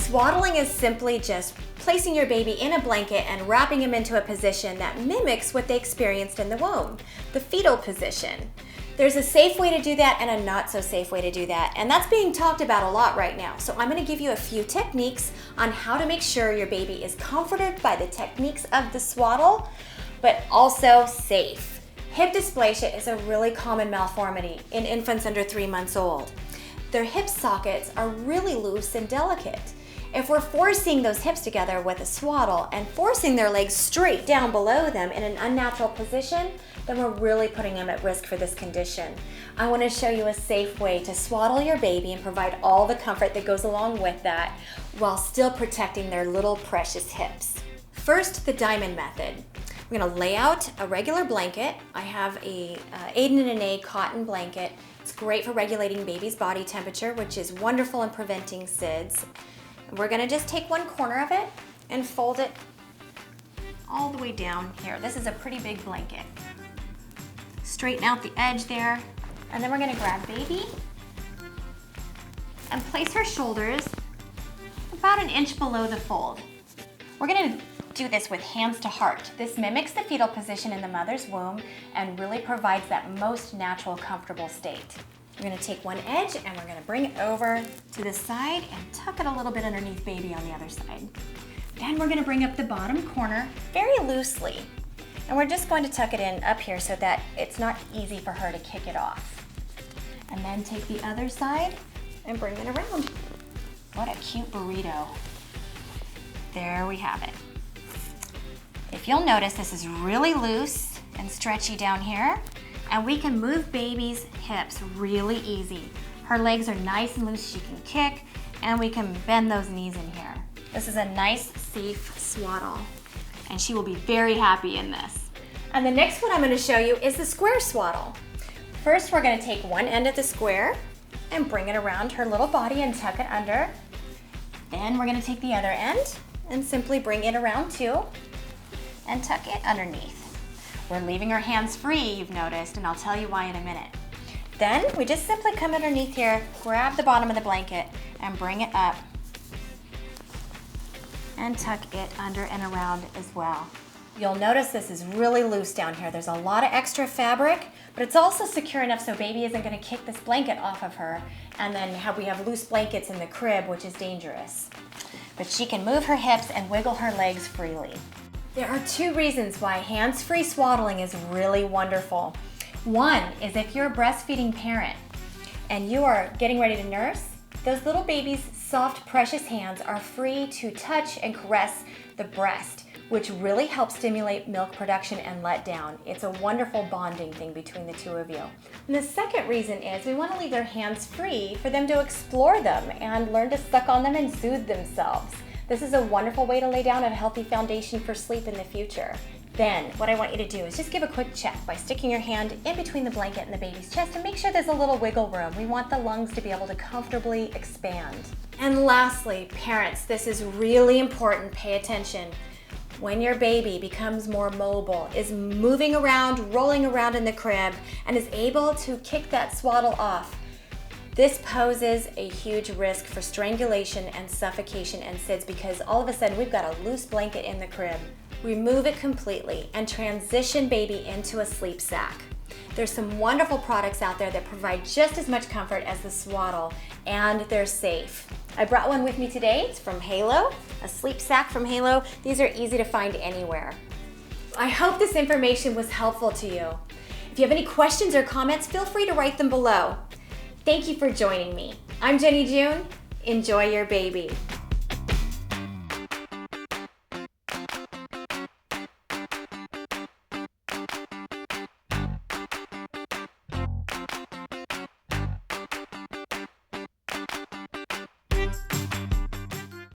Swaddling is simply just placing your baby in a blanket and wrapping him into a position that mimics what they experienced in the womb, the fetal position. There's a safe way to do that and a not so safe way to do that, and that's being talked about a lot right now. So I'm going to give you a few techniques on how to make sure your baby is comforted by the techniques of the swaddle, but also safe. Hip dysplasia is a really common malformity in infants under 3 months old. Their hip sockets are really loose and delicate. If we're forcing those hips together with a swaddle and forcing their legs straight down below them in an unnatural position, then we're really putting them at risk for this condition. I want to show you a safe way to swaddle your baby and provide all the comfort that goes along with that while still protecting their little precious hips. First, the diamond method. We're going to lay out a regular blanket. I have a Aiden and A cotton blanket. It's great for regulating baby's body temperature, which is wonderful in preventing SIDS. We're going to just take one corner of it and fold it all the way down here. This is a pretty big blanket. Straighten out the edge there, and then we're going to grab baby and place her shoulders about an inch below the fold. We're going to do this with hands to heart. This mimics the fetal position in the mother's womb and really provides that most natural, comfortable state. We're going to take one edge and we're going to bring it over to the side and tuck it a little bit underneath baby on the other side. Then we're going to bring up the bottom corner very loosely. And we're just going to tuck it in up here so that it's not easy for her to kick it off. And then take the other side and bring it around. What a cute burrito. There we have it. If you'll notice, this is really loose and stretchy down here. And we can move baby's hips really easy. Her legs are nice and loose, she can kick, and we can bend those knees in here. This is a nice, safe swaddle, and she will be very happy in this. And the next one I'm going to show you is the square swaddle. First, we're going to take one end of the square and bring it around her little body and tuck it under. Then we're going to take the other end and simply bring it around too and tuck it underneath. We're leaving our hands free, you've noticed, and I'll tell you why in a minute. Then we just simply come underneath here, grab the bottom of the blanket, and bring it up and tuck it under and around as well. You'll notice this is really loose down here. There's a lot of extra fabric, but it's also secure enough so baby isn't going to kick this blanket off of her, and then we have loose blankets in the crib, which is dangerous. But she can move her hips and wiggle her legs freely. There are two reasons why hands-free swaddling is really wonderful. One is if you're a breastfeeding parent and you are getting ready to nurse, those little baby's soft, precious hands are free to touch and caress the breast, which really helps stimulate milk production and let down. It's a wonderful bonding thing between the two of you. And the second reason is we want to leave their hands free for them to explore them and learn to suck on them and soothe themselves. This is a wonderful way to lay down a healthy foundation for sleep in the future. Then, what I want you to do is just give a quick check by sticking your hand in between the blanket and the baby's chest and make sure there's a little wiggle room. We want the lungs to be able to comfortably expand. And lastly, parents, this is really important. Pay attention. When your baby becomes more mobile, is moving around, rolling around in the crib, and is able to kick that swaddle off, this poses a huge risk for strangulation and suffocation and SIDS because all of a sudden we've got a loose blanket in the crib. Remove it completely and transition baby into a sleep sack. There's some wonderful products out there that provide just as much comfort as the swaddle, and they're safe. I brought one with me today. It's from Halo, a sleep sack from Halo. These are easy to find anywhere. I hope this information was helpful to you. If you have any questions or comments, feel free to write them below. Thank you for joining me. I'm Jenni June. Enjoy your baby.